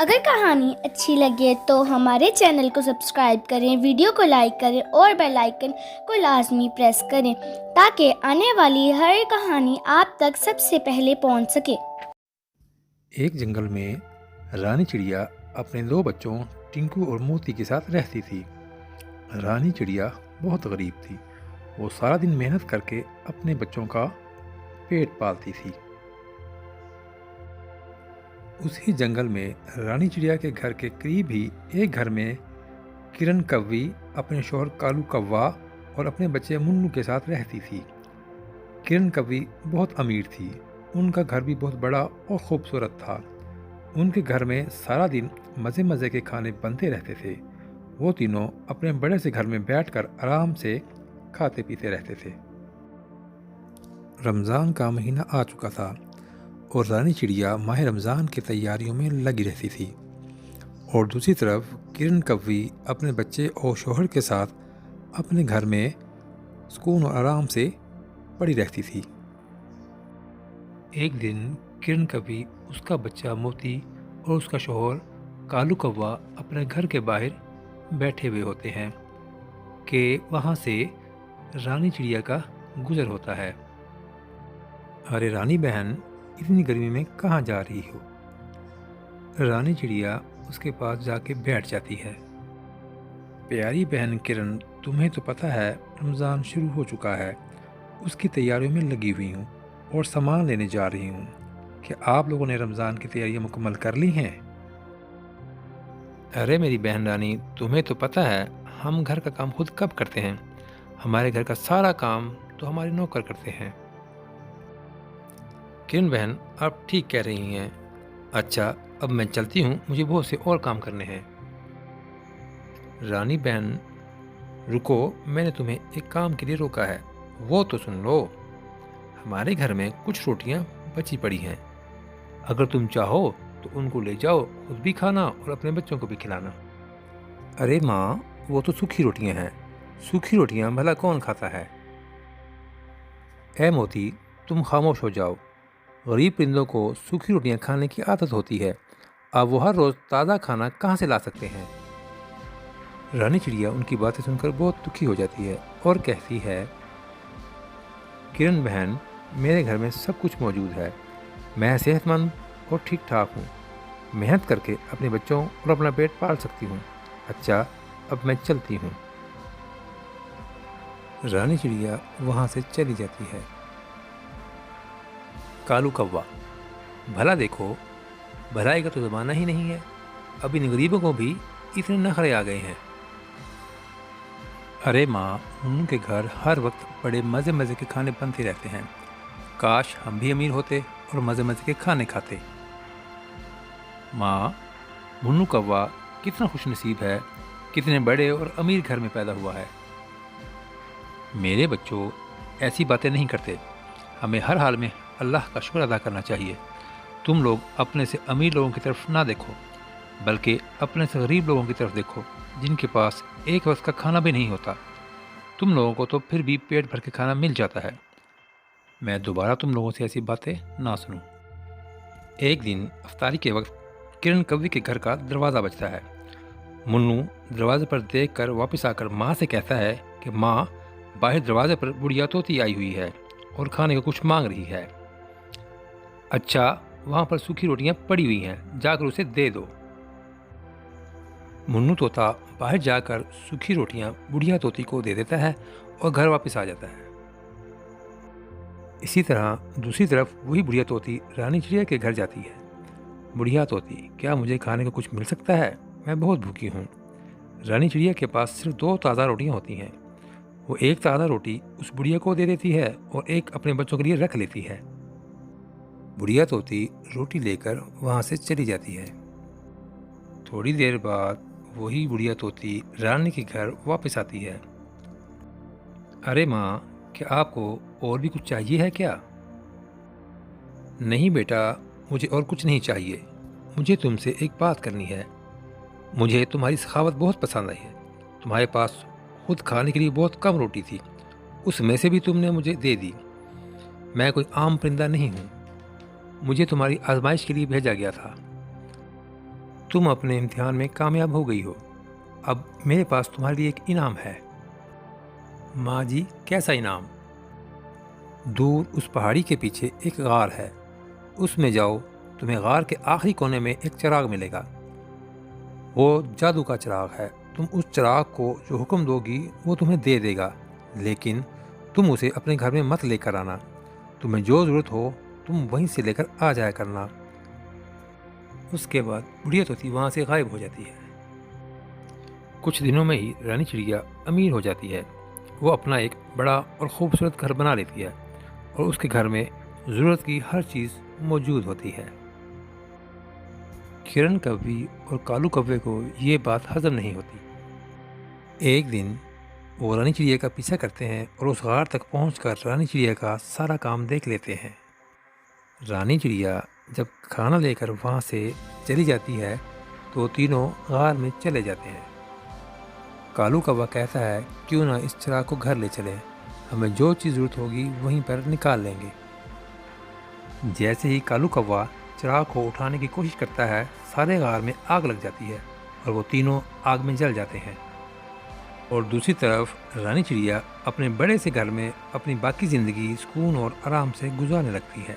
अगर कहानी अच्छी लगे तो हमारे चैनल को सब्सक्राइब करें, वीडियो को लाइक करें और बेल आइकन को लाजमी प्रेस करें ताकि आने वाली हर कहानी आप तक सबसे पहले पहुंच सके। एक जंगल में रानी चिड़िया अपने दो बच्चों टिंकू और मोती के साथ रहती थी। रानी चिड़िया बहुत गरीब थी। वो सारा दिन मेहनत करके अपने बच्चों का पेट पालती थी। उसी जंगल में रानी चिड़िया के घर के करीब ही एक घर में किरण कव्वी अपने शौहर कालू कौवा और अपने बच्चे मुन्नू के साथ रहती थी। किरण कव्वी बहुत अमीर थी। उनका घर भी बहुत बड़ा और खूबसूरत था। उनके घर में सारा दिन मज़े मज़े के खाने बनते रहते थे। वो तीनों अपने बड़े से घर में बैठकर आराम से खाते पीते रहते थे। रमज़ान का महीना आ चुका था और रानी चिड़िया माह रमज़ान की तैयारियों में लगी रहती थी और दूसरी तरफ किरण कव्वी अपने बच्चे और शौहर के साथ अपने घर में सुकून और आराम से पड़ी रहती थी। एक दिन किरण कव्वी, उसका बच्चा मोती और उसका शौहर कालू कौवा अपने घर के बाहर बैठे हुए होते हैं कि वहाँ से रानी चिड़िया का गुजर होता है। अरे रानी बहन, इतनी गर्मी में कहाँ जा रही हो? रानी चिड़िया उसके पास जाके बैठ जाती है। प्यारी बहन किरण, तुम्हें तो पता है रमज़ान शुरू हो चुका है। उसकी तैयारियों में लगी हुई हूँ और सामान लेने जा रही हूँ। क्या आप लोगों ने रमज़ान की तैयारियां मुकम्मल कर ली हैं? अरे मेरी बहन रानी, तुम्हें तो पता है हम घर का काम खुद कब करते हैं। हमारे घर का सारा काम तो हमारे नौकर करते हैं। किरण बहन, आप ठीक कह रही हैं। अच्छा, अब मैं चलती हूँ, मुझे बहुत से और काम करने हैं। रानी बहन रुको, मैंने तुम्हें एक काम के लिए रोका है, वो तो सुन लो। हमारे घर में कुछ रोटियां बची पड़ी हैं। अगर तुम चाहो तो उनको ले जाओ, खुद भी खाना और अपने बच्चों को भी खिलाना। अरे माँ, वो तो सूखी रोटियां हैं। सूखी रोटियां भला कौन खाता है? ए मोती, तुम खामोश हो जाओ। गरीब परिंदों को सूखी रोटियां खाने की आदत होती है। अब वो हर रोज़ ताज़ा खाना कहाँ से ला सकते हैं? रानी चिड़िया उनकी बातें सुनकर बहुत दुखी हो जाती है और कहती है, किरण बहन, मेरे घर में सब कुछ मौजूद है। मैं सेहतमंद और ठीक ठाक हूँ। मेहनत करके अपने बच्चों और अपना पेट पाल सकती हूँ। अच्छा, अब मैं चलती हूँ। रानी चिड़िया वहाँ से चली जाती है। कालू कौवा, भला देखो, भलाई का तो ज़माना ही नहीं है। अब इन गरीबों को भी इतने नखरे आ गए हैं। अरे माँ, उनके घर हर वक्त बड़े मज़े मज़े के खाने बनते रहते हैं। काश हम भी अमीर होते और मज़े मज़े के खाने खाते। माँ, मुन्नू कौवा कितना खुशनसीब है, कितने बड़े और अमीर घर में पैदा हुआ है। मेरे बच्चों, ऐसी बातें नहीं करते। हमें हर हाल में अल्लाह का शुक्र अदा करना चाहिए। तुम लोग अपने से अमीर लोगों की तरफ ना देखो, बल्कि अपने से गरीब लोगों की तरफ देखो, जिनके पास एक वक्त का खाना भी नहीं होता। तुम लोगों को तो फिर भी पेट भर के खाना मिल जाता है। मैं दोबारा तुम लोगों से ऐसी बातें ना सुनूं। एक दिन अफ्तारी के वक्त किरण कव्वी के घर का दरवाज़ा बजता है। मुन्नू दरवाजे पर देखकर वापस आकर माँ से कहता है कि माँ, बाहर दरवाजे पर बुढ़िया तोती आई हुई है और खाने को कुछ मांग रही है। अच्छा, वहाँ पर सूखी रोटियाँ पड़ी हुई हैं, जाकर उसे दे दो। मुन्नू तोता बाहर जाकर सूखी रोटियाँ बुढ़िया तोती को दे देता है और घर वापस आ जाता है। इसी तरह दूसरी तरफ वही बुढ़िया तोती रानी चिड़िया के घर जाती है। बुढ़िया तोती, क्या मुझे खाने को कुछ मिल सकता है? मैं बहुत भूखी हूँ। रानी चिड़िया के पास सिर्फ 2 ताज़ा रोटियाँ होती हैं। वो एक ताज़ा रोटी उस बुढ़िया को दे देती है और एक अपने बच्चों के लिए रख लेती है। बुढ़िया तोती रोटी लेकर वहाँ से चली जाती है। थोड़ी देर बाद वही बुढ़िया तोती रानी के घर वापस आती है। अरे माँ, क्या आपको और भी कुछ चाहिए है क्या? नहीं बेटा, मुझे और कुछ नहीं चाहिए। मुझे तुमसे एक बात करनी है। मुझे तुम्हारी सखावत बहुत पसंद आई है। तुम्हारे पास खुद खाने के लिए बहुत कम रोटी थी, उसमें से भी तुमने मुझे दे दी। मैं कोई आम परिंदा नहीं हूँ। मुझे तुम्हारी आजमाइश के लिए भेजा गया था। तुम अपने इम्तिहान में कामयाब हो गई हो। अब मेरे पास तुम्हारे लिए एक इनाम है। माँ जी, कैसा इनाम? दूर उस पहाड़ी के पीछे एक गार है, उसमें जाओ, तुम्हें गार के आखिरी कोने में एक चिराग मिलेगा। वो जादू का चिराग है। तुम उस चिराग को जो हुक्म दोगी वो तुम्हें दे देगा, लेकिन तुम उसे अपने घर में मत लेकर आना। तुम्हें जो ज़रूरत हो तुम वहीं से लेकर आ जाया करना। उसके बाद बुढ़िया तोती वहाँ से गायब हो जाती है। कुछ दिनों में ही रानी चिड़िया अमीर हो जाती है। वो अपना एक बड़ा और खूबसूरत घर बना लेती है और उसके घर में ज़रूरत की हर चीज़ मौजूद होती है। किरण कव्वी और कालू कव्वे को ये बात हजम नहीं होती। एक दिन वो रानी चिड़िया का पीछा करते हैं और उस गार तक पहुंचकर रानी चिड़िया का सारा काम देख लेते हैं। रानी चिड़िया जब खाना लेकर वहाँ से चली जाती है तो तीनों गार में चले जाते हैं। कालू कौवा कहता है, क्यों ना इस चिराग को घर ले चले, हमें जो चीज़ ज़रूरत होगी वहीं पर निकाल लेंगे। जैसे ही कालू कौवा चिराग को उठाने की कोशिश करता है, सारे गार में आग लग जाती है और वो तीनों आग में जल जाते हैं। और दूसरी तरफ रानी चिड़िया अपने बड़े से घर में अपनी बाकी ज़िंदगी सुकून और आराम से गुजारने लगती है।